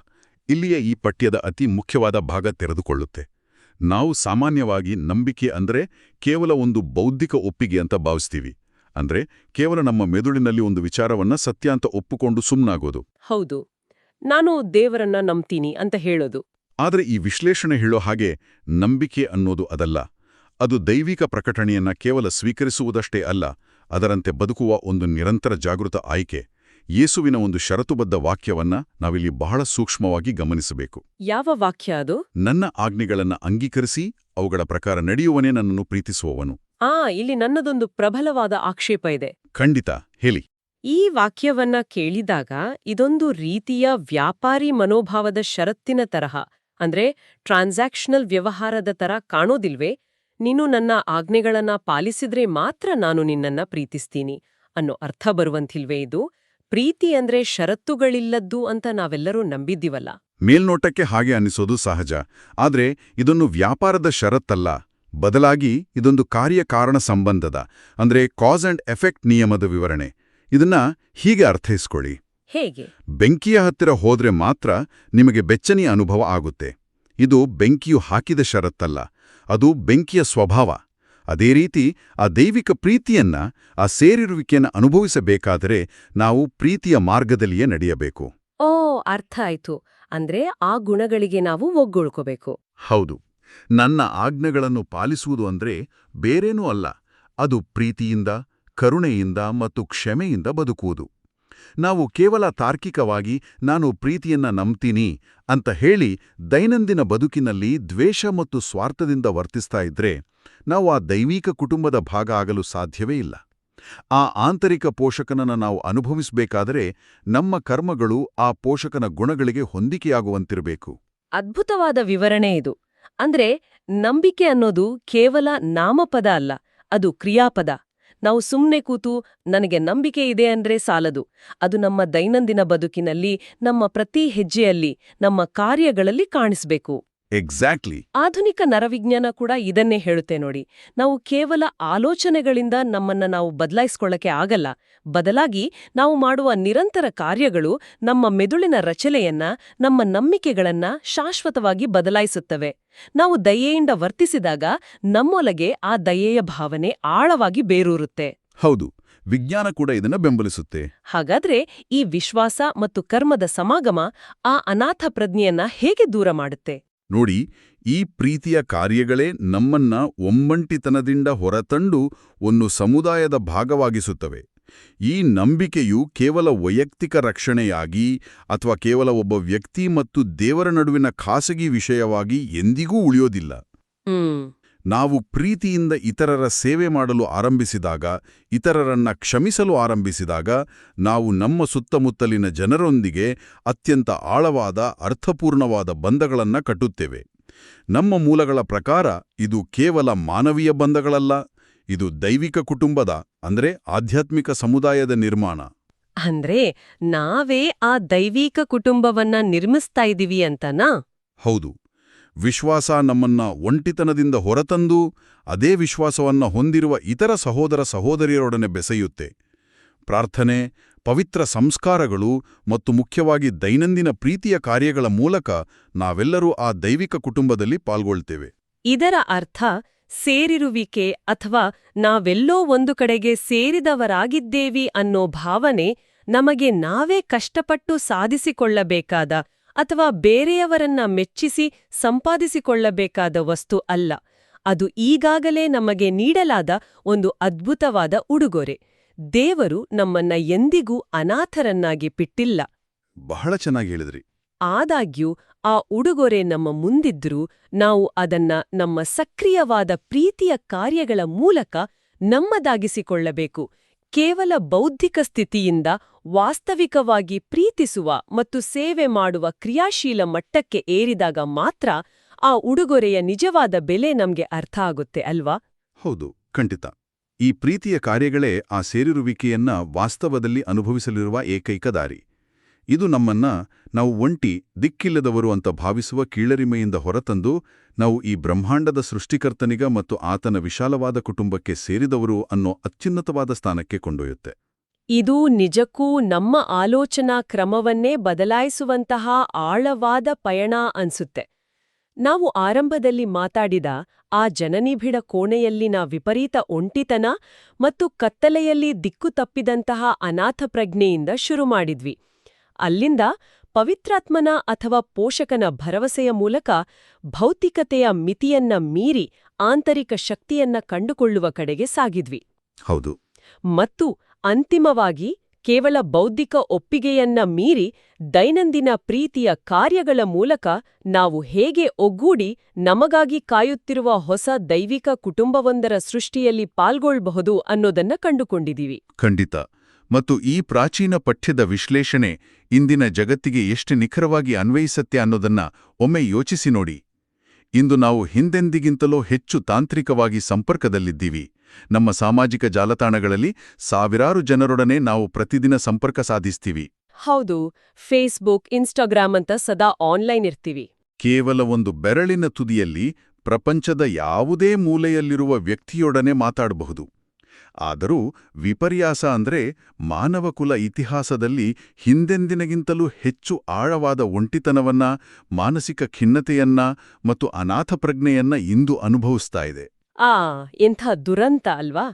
ಇಲ್ಲಿಯೇ ಈ ಪಠ್ಯದ ಅತಿ ಮುಖ್ಯವಾದ ಭಾಗ ತೆರೆದುಕೊಳ್ಳುತ್ತೆ. ನಾವು ಸಾಮಾನ್ಯವಾಗಿ ನಂಬಿಕೆ ಅಂದ್ರೆ ಕೇವಲ ಒಂದು ಬೌದ್ಧಿಕ ಒಪ್ಪಿಗೆ ಅಂತ ಭಾವಿಸ್ತೀವಿ. ಅಂದ್ರೆ ಕೇವಲ ನಮ್ಮ ಮೆದುಳಿನಲ್ಲಿ ಒಂದು ವಿಚಾರವನ್ನ ಸತ್ಯ ಅಂತ ಒಪ್ಪುಕೊಂಡು ಸುಮ್ಮನಾಗೋದು. ಹೌದು, ನಾನು ದೇವರನ್ನ ನಂಬ್ತೀನಿ ಅಂತ ಹೇಳೋದು. ಆದರೆ ಈ ವಿಶ್ಲೇಷಣೆ ಹೇಳೋ ಹಾಗೆ ನಂಬಿಕೆ ಅನ್ನೋದು ಅದಲ್ಲ. ಅದು ದೈವಿಕ ಪ್ರಕಟಣೆಯನ್ನ ಕೇವಲ ಸ್ವೀಕರಿಸುವುದಷ್ಟೇ ಅಲ್ಲ, ಅದರಂತೆ ಬದುಕುವ ಒಂದು ನಿರಂತರ ಜಾಗೃತ ಆಯ್ಕೆ. ಯೇಸುವಿನ ಒಂದು ಷರತ್ತುಬದ್ಧ ವಾಕ್ಯವನ್ನ ನಾವಿಲ್ಲಿ ಬಹಳ ಸೂಕ್ಷ್ಮವಾಗಿ ಗಮನಿಸಬೇಕು. ಯಾವ ವಾಕ್ಯ ಅದು? ನನ್ನ ಆಜ್ಞೆಗಳನ್ನ ಅಂಗೀಕರಿಸಿ ಅವುಗಳ ಪ್ರಕಾರ ನಡೆಯುವನೇ ನನ್ನನ್ನು ಪ್ರೀತಿಸುವವನು. ಇಲ್ಲಿ ನನ್ನದೊಂದು ಪ್ರಬಲವಾದ ಆಕ್ಷೇಪ ಇದೆ. ಖಂಡಿತ, ಹೇಳಿ. ಈ ವಾಕ್ಯವನ್ನ ಕೇಳಿದಾಗ ಇದೊಂದು ರೀತಿಯ ವ್ಯಾಪಾರಿ ಮನೋಭಾವದ ಷರತ್ತಿನ ತರಹ, ಅಂದ್ರೆ ಟ್ರಾನ್ಸಾಕ್ಷನಲ್ ವ್ಯವಹಾರದ ತರ ಕಾಣೋದಿಲ್ವೇ? ನೀನು ನನ್ನ ಆಜ್ಞೆಗಳನ್ನ ಪಾಲಿಸಿದ್ರೆ ಮಾತ್ರ ನಾನು ನಿನ್ನನ್ನ ಪ್ರೀತಿಸ್ತೀನಿ ಅನ್ನೋ ಅರ್ಥ ಬರುವಂತಿಲ್ವೇ ಇದು? ಪ್ರೀತಿ ಅಂದ್ರೆ ಷರತ್ತುಗಳಿಲ್ಲದ್ದು ಅಂತ ನಾವೆಲ್ಲರೂ ನಂಬಿದ್ದೀವಲ್ಲ. ಮೇಲ್ನೋಟಕ್ಕೆ ಹಾಗೆ ಅನ್ನಿಸೋದು ಸಹಜ. ಆದ್ರೆ ಇದೊಂದು ವ್ಯಾಪಾರದ ಷರತ್ತಲ್ಲ, ಬದಲಾಗಿ ಇದೊಂದು ಕಾರ್ಯಕಾರಣ ಸಂಬಂಧದ, ಅಂದ್ರೆ ಕಾಸ್ ಅಂಡ್ ಎಫೆಕ್ಟ್ ನಿಯಮದ ವಿವರಣೆ. ಇದನ್ನ ಹೀಗೆ ಅರ್ಥೈಸ್ಕೊಳ್ಳಿ. ಹೇಗೆ? ಬೆಂಕಿಯ ಹತ್ತಿರ ಹೋದ್ರೆ ಮಾತ್ರ ನಿಮಗೆ ಬೆಚ್ಚನೆಯ ಅನುಭವ ಆಗುತ್ತೆ. ಇದು ಬೆಂಕಿಯು ಹಾಕಿದ ಷರತ್ತಲ್ಲ, ಅದು ಬೆಂಕಿಯ ಸ್ವಭಾವ. ಅದೇ ರೀತಿ ಆ ದೈವಿಕ ಪ್ರೀತಿಯನ್ನ, ಆ ಸೇರಿರುವಿಕೆಯನ್ನ ಅನುಭವಿಸಬೇಕಾದರೆ ನಾವು ಪ್ರೀತಿಯ ಮಾರ್ಗದಲ್ಲಿಯೇ ನಡೆಯಬೇಕು. ಅರ್ಥ ಆಯ್ತು. ಅಂದ್ರೆ ಆ ಗುಣಗಳಿಗೆ ನಾವು ಒಗ್ಗೊಳ್ಕೋಬೇಕು. ಹೌದು. ನನ್ನ ಆಜ್ಞೆಗಳನ್ನು ಪಾಲಿಸುವುದು ಅಂದ್ರೆ ಬೇರೇನೂ ಅಲ್ಲ, ಅದು ಪ್ರೀತಿಯಿಂದ, ಕರುಣೆಯಿಂದ ಮತ್ತು ಕ್ಷಮೆಯಿಂದ ಬದುಕುವುದು. ನಾವು ಕೇವಲ ತಾರ್ಕಿಕವಾಗಿ ನಾನು ಪ್ರೀತಿಯನ್ನ ನಂಬ್ತೀನಿ ಅಂತ ಹೇಳಿ ದೈನಂದಿನ ಬದುಕಿನಲ್ಲಿ ದ್ವೇಷ ಮತ್ತು ಸ್ವಾರ್ಥದಿಂದ ವರ್ತಿಸ್ತಾ ಇದ್ರೆ ನಾವು ಆ ದೈವಿಕ ಕುಟುಂಬದ ಭಾಗ ಆಗಲು ಸಾಧ್ಯವೇ ಇಲ್ಲ. ಆ ಆಂತರಿಕ ಪೋಷಕನನ್ನು ನಾವು ಅನುಭವಿಸಬೇಕಾದರೆ ನಮ್ಮ ಕರ್ಮಗಳು ಆ ಪೋಷಕನ ಗುಣಗಳಿಗೆ ಹೊಂದಿಕೆಯಾಗುವಂತಿರಬೇಕು. ಅದ್ಭುತವಾದ ವಿವರಣೆ ಇದು. ಅಂದ್ರೆ ನಂಬಿಕೆ ಅನ್ನೋದು ಕೇವಲ ನಾಮಪದ ಅಲ್ಲ, ಅದು ಕ್ರಿಯಾಪದ. ನಾವು ಸುಮ್ಮನೆ ಕೂತು ನನಗೆ ನಂಬಿಕೆ ಇದೆ ಅಂದ್ರೆ ಸಾಲದು. ಅದು ನಮ್ಮ ದೈನಂದಿನ ಬದುಕಿನಲ್ಲಿ, ನಮ್ಮ ಪ್ರತಿ ಹೆಜ್ಜೆಯಲ್ಲಿ, ನಮ್ಮ ಕಾರ್ಯಗಳಲ್ಲಿ ಕಾಣಿಸ್ಬೇಕು. ಎಕ್ಸಾಕ್ಟ್ಲಿ. ಆಧುನಿಕ ನರವಿಜ್ಞಾನ ಕೂಡ ಇದನ್ನೇ ಹೇಳುತ್ತೆ ನೋಡಿ. ನಾವು ಕೇವಲ ಆಲೋಚನೆಗಳಿಂದ ನಮ್ಮನ್ನ ನಾವು ಬದಲಾಯಿಸ್ಕೊಳ್ಳಕ್ಕೆ ಆಗಲ್ಲ. ಬದಲಾಗಿ ನಾವು ಮಾಡುವ ನಿರಂತರ ಕಾರ್ಯಗಳು ನಮ್ಮ ಮೆದುಳಿನ ರಚನೆಯನ್ನ, ನಮ್ಮ ನಂಬಿಕೆಗಳನ್ನ ಶಾಶ್ವತವಾಗಿ ಬದಲಾಯಿಸುತ್ತವೆ. ನಾವು ದಯೆಯಿಂದ ವರ್ತಿಸಿದಾಗ ನಮ್ಮೊಳಗೆ ಆ ದಯೆಯ ಭಾವನೆ ಆಳವಾಗಿ ಬೇರೂರುತ್ತೆ. ಹೌದು, ವಿಜ್ಞಾನ ಕೂಡ ಇದನ್ನ ಬೆಂಬಲಿಸುತ್ತೆ. ಹಾಗಾದ್ರೆ ಈ ವಿಶ್ವಾಸ ಮತ್ತು ಕರ್ಮದ ಸಮಾಗಮ ಆ ಅನಾಥ ಪ್ರಜ್ಞೆಯನ್ನ ಹೇಗೆ ದೂರ ಮಾಡುತ್ತೆ? ನೋಡಿ, ಈ ಪ್ರೀತಿಯ ಕಾರ್ಯಗಳೇ ನಮ್ಮನ್ನ ಒಮ್ಮಂಟಿತನದಿಂದ ಹೊರತಂದು ಒಂದು ಸಮುದಾಯದ ಭಾಗವಾಗಿಸುತ್ತವೆ. ಈ ನಂಬಿಕೆಯು ಕೇವಲ ವೈಯಕ್ತಿಕ ರಕ್ಷಣೆಯಾಗಿ ಅಥವಾ ಕೇವಲ ಒಬ್ಬ ವ್ಯಕ್ತಿ ಮತ್ತು ದೇವರ ನಡುವಿನ ಖಾಸಗಿ ವಿಷಯವಾಗಿ ಎಂದಿಗೂ ಉಳಿಯೋದಿಲ್ಲ. ನಾವು ಪ್ರೀತಿಯಿಂದ ಇತರರ ಸೇವೆ ಮಾಡಲು ಆರಂಭಿಸಿದಾಗ, ಇತರರನ್ನ ಕ್ಷಮಿಸಲು ಆರಂಭಿಸಿದಾಗ, ನಾವು ನಮ್ಮ ಸುತ್ತಮುತ್ತಲಿನ ಜನರೊಂದಿಗೆ ಅತ್ಯಂತ ಆಳವಾದ ಅರ್ಥಪೂರ್ಣವಾದ ಬಂಧಗಳನ್ನು ಕಟ್ಟುತ್ತೇವೆ. ನಮ್ಮ ಮೂಲಗಳ ಪ್ರಕಾರ ಇದು ಕೇವಲ ಮಾನವೀಯ ಬಂಧಗಳಲ್ಲ, ಇದು ದೈವಿಕ ಕುಟುಂಬದ ಅಂದ್ರೆ ಆಧ್ಯಾತ್ಮಿಕ ಸಮುದಾಯದ ನಿರ್ಮಾಣ. ಅಂದ್ರೆ ನಾವೇ ಆ ದೈವಿಕ ಕುಟುಂಬವನ್ನ ನಿರ್ಮಿಸ್ತಾ ಇದೀವಿ ಅಂತನಾ? ಹೌದು. ವಿಶ್ವಾಸ ನಮ್ಮನ್ನ ಒಂಟಿತನದಿಂದ ಹೊರತಂದು ಅದೇ ವಿಶ್ವಾಸವನ್ನ ಹೊಂದಿರುವ ಇತರ ಸಹೋದರ ಸಹೋದರಿಯರೊಡನೆ ಬೆಸೆಯುತ್ತೆ. ಪ್ರಾರ್ಥನೆ, ಪವಿತ್ರ ಸಂಸ್ಕಾರಗಳು ಮತ್ತು ಮುಖ್ಯವಾಗಿ ದೈನಂದಿನ ಪ್ರೀತಿಯ ಕಾರ್ಯಗಳ ಮೂಲಕ ನಾವೆಲ್ಲರೂ ಆ ದೈವಿಕ ಕುಟುಂಬದಲ್ಲಿ ಪಾಲ್ಗೊಳ್ತೇವೆ. ಇದರ ಅರ್ಥ ಸೇರಿರುವಿಕೆ ಅಥವಾ ನಾವೆಲ್ಲೋ ಒಂದು ಕಡೆಗೆ ಸೇರಿದವರಾಗಿದ್ದೇವಿ ಅನ್ನೋ ಭಾವನೆ ನಮಗೆ ನಾವೇ ಕಷ್ಟಪಟ್ಟು ಸಾಧಿಸಿಕೊಳ್ಳಬೇಕಾದ ಅಥವಾ ಬೇರೆಯವರನ್ನ ಮೆಚ್ಚಿಸಿ ಸಂಪಾದಿಸಿಕೊಳ್ಳಬೇಕಾದ ವಸ್ತು ಅಲ್ಲ. ಅದು ಈಗಾಗಲೇ ನಮಗೆ ನೀಡಲಾದ ಒಂದು ಅದ್ಭುತವಾದ ಉಡುಗೊರೆ. ದೇವರು ನಮ್ಮನ್ನ ಎಂದಿಗೂ ಅನಾಥರನ್ನಾಗಿ ಬಿಟ್ಟಿಲ್ಲ. ಬಹಳ ಚೆನ್ನಾಗಿ ಹೇಳಿದ್ರಿ. ಆದಾಗ್ಯೂ ಆ ಉಡುಗೊರೆ ನಮ್ಮ ಮುಂದಿದ್ರೂ ನಾವು ಅದನ್ನ ನಮ್ಮ ಸಕ್ರಿಯವಾದ ಪ್ರೀತಿಯ ಕಾರ್ಯಗಳ ಮೂಲಕ ನಮ್ಮದಾಗಿಸಿಕೊಳ್ಳಬೇಕು. ಕೇವಲ ಬೌದ್ಧಿಕ ಸ್ಥಿತಿಯಿಂದ ವಾಸ್ತವಿಕವಾಗಿ ಪ್ರೀತಿಸುವ ಮತ್ತು ಸೇವೆ ಮಾಡುವ ಕ್ರಿಯಾಶೀಲ ಮಟ್ಟಕ್ಕೆ ಏರಿದಾಗ ಮಾತ್ರ ಆ ಉಡುಗೊರೆಯ ನಿಜವಾದ ಬೆಲೆ ನಮ್ಗೆ ಅರ್ಥ ಆಗುತ್ತೆ ಅಲ್ವಾ? ಹೌದು, ಖಂಡಿತ. ಈ ಪ್ರೀತಿಯ ಕಾರ್ಯಗಳೇ ಆ ಸೇರಿರುವಿಕೆಯನ್ನ ವಾಸ್ತವದಲ್ಲಿ ಅನುಭವಿಸಲಿರುವ ಏಕೈಕ ದಾರಿ. ಇದು ನಮ್ಮನ್ನ ನಾವು ಒಂಟಿ, ದಿಕ್ಕಿಲ್ಲದವರು ಅಂತ ಭಾವಿಸುವ ಕೀಳರಿಮೆಯಿಂದ ಹೊರತಂದು ನಾವು ಈ ಬ್ರಹ್ಮಾಂಡದ ಸೃಷ್ಟಿಕರ್ತನಿಗ ಮತ್ತು ಆತನ ವಿಶಾಲವಾದ ಕುಟುಂಬಕ್ಕೆ ಸೇರಿದವರು ಅನ್ನೋ ಅತ್ಯುನ್ನತವಾದ ಸ್ಥಾನಕ್ಕೆ ಕೊಂಡೊಯ್ಯುತ್ತೆ. ಇದು ನಿಜಕ್ಕೂ ನಮ್ಮ ಆಲೋಚನಾ ಕ್ರಮವನ್ನೇ ಬದಲಾಯಿಸುವಂತಹ ಆಳವಾದ ಪಯಣ ಅನ್ಸುತ್ತೆ. ನಾವು ಆರಂಭದಲ್ಲಿ ಮಾತಾಡಿದ ಆ ಜನನಿಬಿಡ ಕೋಣೆಯಲ್ಲಿನ ವಿಪರೀತ ಒಂಟಿತನ ಮತ್ತು ಕತ್ತಲೆಯಲ್ಲಿ ದಿಕ್ಕು ತಪ್ಪಿದಂತಹ ಅನಾಥ ಪ್ರಜ್ಞೆಯಿಂದ ಶುರು ಮಾಡಿದ್ವಿ. ಅಲ್ಲಿಂದ ಪವಿತ್ರಾತ್ಮನ ಅಥವಾ ಪೋಷಕನ ಭರವಸೆಯ ಮೂಲಕ ಭೌತಿಕತೆಯ ಮಿತಿಯನ್ನ ಮೀರಿ ಆಂತರಿಕ ಶಕ್ತಿಯನ್ನ ಕಂಡುಕೊಳ್ಳುವ ಕಡೆಗೆ ಸಾಗಿದ್ವಿ. ಹೌದು. ಮತ್ತು ಅಂತಿಮವಾಗಿ ಕೇವಲ ಬೌದ್ಧಿಕ ಒಪ್ಪಿಗೆಯನ್ನ ಮೀರಿ ದೈನಂದಿನ ಪ್ರೀತಿಯ ಕಾರ್ಯಗಳ ಮೂಲಕ ನಾವು ಹೇಗೆ ಒಗ್ಗೂಡಿ ನಮಗಾಗಿ ಕಾಯುತ್ತಿರುವ ಹೊಸ ದೈವಿಕ ಕುಟುಂಬವೊಂದರ ಸೃಷ್ಟಿಯಲ್ಲಿ ಪಾಲ್ಗೊಳ್ಳಬಹುದು ಅನ್ನೋದನ್ನ ಕಂಡುಕೊಂಡಿದೀವಿ. ಖಂಡಿತ. ಮತ್ತು ಈ ಪ್ರಾಚೀನ ಪಠ್ಯದ ವಿಶ್ಲೇಷಣೆ ಇಂದಿನ ಜಗತ್ತಿಗೆ ಎಷ್ಟು ನಿಖರವಾಗಿ ಅನ್ವಯಿಸತ್ತೆ ಅನ್ನೋದನ್ನ ಒಮ್ಮೆ ಯೋಚಿಸಿ ನೋಡಿ. ಇಂದು ನಾವು ಹಿಂದೆಂದಿಗಿಂತಲೂ ಹೆಚ್ಚು ತಾಂತ್ರಿಕವಾಗಿ ಸಂಪರ್ಕದಲ್ಲಿದ್ದೀವಿ. ನಮ್ಮ ಸಾಮಾಜಿಕ ಜಾಲತಾಣಗಳಲ್ಲಿ ಸಾವಿರಾರು ಜನರೊಡನೆ ನಾವು ಪ್ರತಿದಿನ ಸಂಪರ್ಕ ಸಾಧಿಸ್ತೀವಿ. ಹೌದು, ಫೇಸ್ಬುಕ್, ಇನ್ಸ್ಟಾಗ್ರಾಮ್ ಅಂತ ಸದಾ ಆನ್ಲೈನ್ ಇರ್ತೀವಿ. ಕೇವಲ ಒಂದು ಬೆರಳಿನ ತುದಿಯಲ್ಲಿ ಪ್ರಪಂಚದ ಯಾವುದೇ ಮೂಲೆಯಲ್ಲಿರುವ ವ್ಯಕ್ತಿಯೊಡನೆ ಮಾತಾಡಬಹುದು. ಆದರೂ ವಿಪರ್ಯಾಸ ಅಂದ್ರೆ ಮಾನವಕುಲ ಇತಿಹಾಸದಲ್ಲಿ ಹಿಂದೆಂದಿನಗಿಂತಲೂ ಹೆಚ್ಚು ಆಳವಾದ ಒಂಟಿತನವನ್ನ, ಮಾನಸಿಕ ಖಿನ್ನತೆಯನ್ನ ಮತ್ತು ಅನಾಥ ಪ್ರಜ್ಞೆಯನ್ನ ಇಂದು ಅನುಭವಿಸ್ತಾ ಇದೆ. ಎಂಥ ದುರಂತ ಅಲ್ವಾ?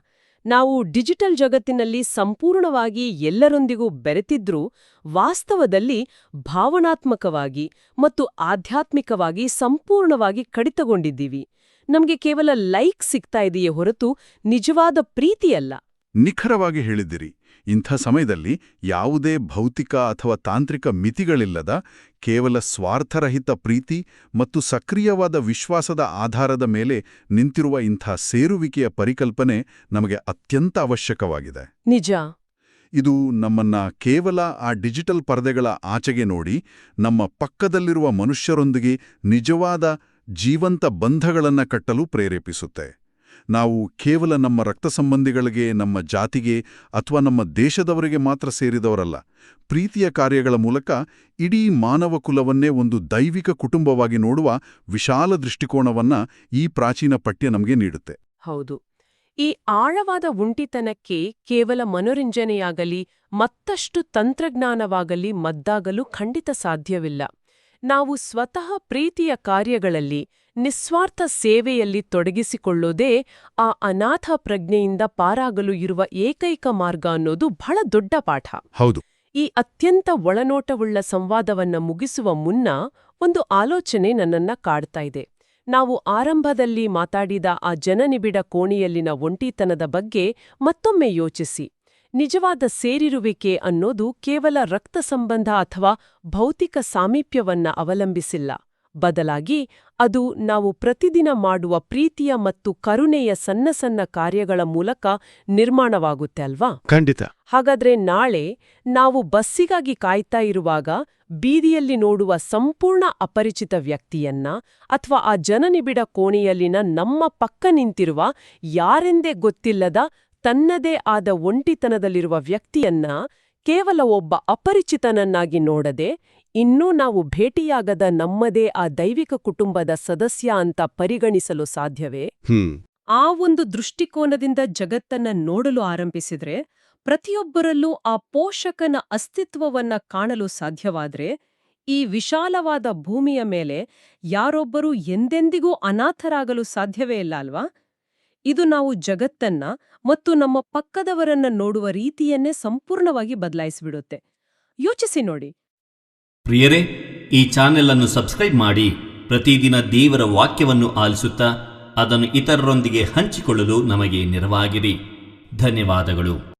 ನಾವು ಡಿಜಿಟಲ್ ಜಗತ್ತಿನಲ್ಲಿ ಸಂಪೂರ್ಣವಾಗಿ ಎಲ್ಲರೊಂದಿಗೂ ಬೆರೆತಿದ್ರೂ ವಾಸ್ತವದಲ್ಲಿ ಭಾವನಾತ್ಮಕವಾಗಿ ಮತ್ತು ಆಧ್ಯಾತ್ಮಿಕವಾಗಿ ಸಂಪೂರ್ಣವಾಗಿ ಕಡಿತಗೊಂಡಿದ್ದೀವಿ. ನಮ್ಗೆ ಕೇವಲ ಲೈಕ್ ಸಿಗ್ತಾ ಇದೆಯೇ ಹೊರತು ನಿಜವಾದ ಪ್ರೀತಿಯಲ್ಲ. ನಿಖರವಾಗಿ ಹೇಳಿದ್ದಿರಿ. ಇಂಥ ಸಮಯದಲ್ಲಿ ಯಾವುದೇ ಭೌತಿಕ ಅಥವಾ ತಾಂತ್ರಿಕ ಮಿತಿಗಳಿಲ್ಲದ ಕೇವಲ ಸ್ವಾರ್ಥರಹಿತ ಪ್ರೀತಿ ಮತ್ತು ಸಕ್ರಿಯವಾದ ವಿಶ್ವಾಸದ ಆಧಾರದ ಮೇಲೆ ನಿಂತಿರುವ ಇಂಥ ಸೇರುವಿಕೆಯ ಪರಿಕಲ್ಪನೆ ನಮಗೆ ಅತ್ಯಂತ ಅವಶ್ಯಕವಾಗಿದೆ. ನಿಜ. ಇದು ನಮ್ಮನ್ನ ಕೇವಲ ಆ ಡಿಜಿಟಲ್ ಪರದೆಗಳ ಆಚೆಗೆ ನೋಡಿ ನಮ್ಮ ಪಕ್ಕದಲ್ಲಿರುವ ಮನುಷ್ಯರೊಂದಿಗೆ ನಿಜವಾದ ಜೀವಂತ ಬಂಧಗಳನ್ನು ಕಟ್ಟಲು ಪ್ರೇರೇಪಿಸುತ್ತೆ. ನಾವು ಕೇವಲ ನಮ್ಮ ರಕ್ತ ಸಂಬಂಧಿಗಳಿಗೆ, ನಮ್ಮ ಜಾತಿಗೆ ಅಥವಾ ನಮ್ಮ ದೇಶದವರಿಗೆ ಮಾತ್ರ ಸೇರಿದವರಲ್ಲ. ಪ್ರೀತಿಯ ಕಾರ್ಯಗಳ ಮೂಲಕ ಇಡೀ ಮಾನವ ಕುಲವನ್ನೇ ಒಂದು ದೈವಿಕ ಕುಟುಂಬವಾಗಿ ನೋಡುವ ವಿಶಾಲ ದೃಷ್ಟಿಕೋನವನ್ನ ಈ ಪ್ರಾಚೀನ ಪಠ್ಯ ನಮಗೆ ನೀಡುತ್ತೆ. ಹೌದು. ಈ ಆಳವಾದ ಒಂಟಿತನಕ್ಕೆ ಕೇವಲ ಮನೋರಂಜನೆಯಾಗಲಿ ಮತ್ತಷ್ಟು ತಂತ್ರಜ್ಞಾನವಾಗಲಿ ಮದ್ದಾಗಲು ಖಂಡಿತ ಸಾಧ್ಯವಿಲ್ಲ. ನಾವು ಸ್ವತಃ ಪ್ರೀತಿಯ ಕಾರ್ಯಗಳಲ್ಲಿ ನಿಸ್ವಾರ್ಥ ಸೇವೆಯಲ್ಲಿ ತೊಡಗಿಸಿಕೊಳ್ಳೋದೇ ಆ ಅನಾಥ ಪ್ರಜ್ಞೆಯಿಂದ ಪಾರಾಗಲು ಇರುವ ಏಕೈಕ ಮಾರ್ಗ ಅನ್ನೋದು ಬಹಳ ದೊಡ್ಡ ಪಾಠ. ಹೌದು. ಈ ಅತ್ಯಂತ ಒಳನೋಟವುಳ್ಳ ಸಂವಾದವನ್ನ ಮುಗಿಸುವ ಮುನ್ನ ಒಂದು ಆಲೋಚನೆ ನನ್ನನ್ನ ಕಾಡ್ತಾ ಇದೆ. ನಾವು ಆರಂಭದಲ್ಲಿ ಮಾತಾಡಿದ ಆ ಜನನಿಬಿಡ ಕೋಣೆಯಲ್ಲಿನ ಒಂಟಿತನದ ಬಗ್ಗೆ ಮತ್ತೊಮ್ಮೆ ಯೋಚಿಸಿ. ನಿಜವಾದ ಸೇರಿರುವಿಕೆ ಅನ್ನೋದು ಕೇವಲ ರಕ್ತ ಸಂಬಂಧ ಅಥವಾ ಭೌತಿಕ ಸಾಮೀಪ್ಯವನ್ನ ಅವಲಂಬಿಸಿಲ್ಲ. ಬದಲಾಗಿ ಅದು ನಾವು ಪ್ರತಿದಿನ ಮಾಡುವ ಪ್ರೀತಿಯ ಮತ್ತು ಕರುಣೆಯ ಸಣ್ಣ ಸಣ್ಣ ಕಾರ್ಯಗಳ ಮೂಲಕ ನಿರ್ಮಾಣವಾಗುತ್ತೆ ಅಲ್ವಾ? ಖಂಡಿತ. ಹಾಗಾದ್ರೆ ನಾಳೆ ನಾವು ಬಸ್ಸಿಗಾಗಿ ಕಾಯ್ತಾ ಇರುವಾಗ ಬೀದಿಯಲ್ಲಿ ನೋಡುವ ಸಂಪೂರ್ಣ ಅಪರಿಚಿತ ವ್ಯಕ್ತಿಯನ್ನ ಅಥವಾ ಆ ಜನನಿಬಿಡ ಕೋಣೆಯಲ್ಲಿನ ನಮ್ಮ ಪಕ್ಕ ನಿಂತಿರುವ ಯಾರೆಂದೇ ಗೊತ್ತಿಲ್ಲದ ತನ್ನದೇ ಆದ ಒಂಟಿತನದಲ್ಲಿರುವ ವ್ಯಕ್ತಿಯನ್ನ ಕೇವಲ ಒಬ್ಬ ಅಪರಿಚಿತನನ್ನಾಗಿ ನೋಡದೆ ಇನ್ನೂ ನಾವು ಭೇಟಿಯಾಗದ ನಮ್ಮದೇ ಆ ದೈವಿಕ ಕುಟುಂಬದ ಸದಸ್ಯ ಅಂತ ಪರಿಗಣಿಸಲು ಸಾಧ್ಯವೇ? ಆ ಒಂದು ದೃಷ್ಟಿಕೋನದಿಂದ ಜಗತ್ತನ್ನ ನೋಡಲು ಆರಂಭಿಸಿದ್ರೆ, ಪ್ರತಿಯೊಬ್ಬರಲ್ಲೂ ಆ ಪೋಷಕನ ಅಸ್ತಿತ್ವವನ್ನ ಕಾಣಲು ಸಾಧ್ಯವಾದ್ರೆ, ಈ ವಿಶಾಲವಾದ ಭೂಮಿಯ ಮೇಲೆ ಯಾರೊಬ್ಬರೂ ಎಂದೆಂದಿಗೂ ಅನಾಥರಾಗಲು ಸಾಧ್ಯವೇ ಇಲ್ಲ ಅಲ್ವಾ? ಇದು ನಾವು ಜಗತ್ತನ್ನ ಮತ್ತು ನಮ್ಮ ಪಕ್ಕದವರನ್ನ ನೋಡುವ ರೀತಿಯನ್ನೇ ಸಂಪೂರ್ಣವಾಗಿ ಬದಲಾಯಿಸಿಬಿಡುತ್ತೆ. ಯೋಚಿಸಿ ನೋಡಿ. ಪ್ರಿಯರೇ, ಈ ಚಾನೆಲ್ ಅನ್ನು ಸಬ್ಸ್ಕ್ರೈಬ್ ಮಾಡಿ ಪ್ರತಿದಿನ ದೇವರ ವಾಕ್ಯವನ್ನು ಆಲಿಸುತ್ತಾ ಅದನ್ನು ಇತರರೊಂದಿಗೆ ಹಂಚಿಕೊಳ್ಳಲು ನಮಗೆ ನೆರವಾಗಿರಿ. ಧನ್ಯವಾದಗಳು.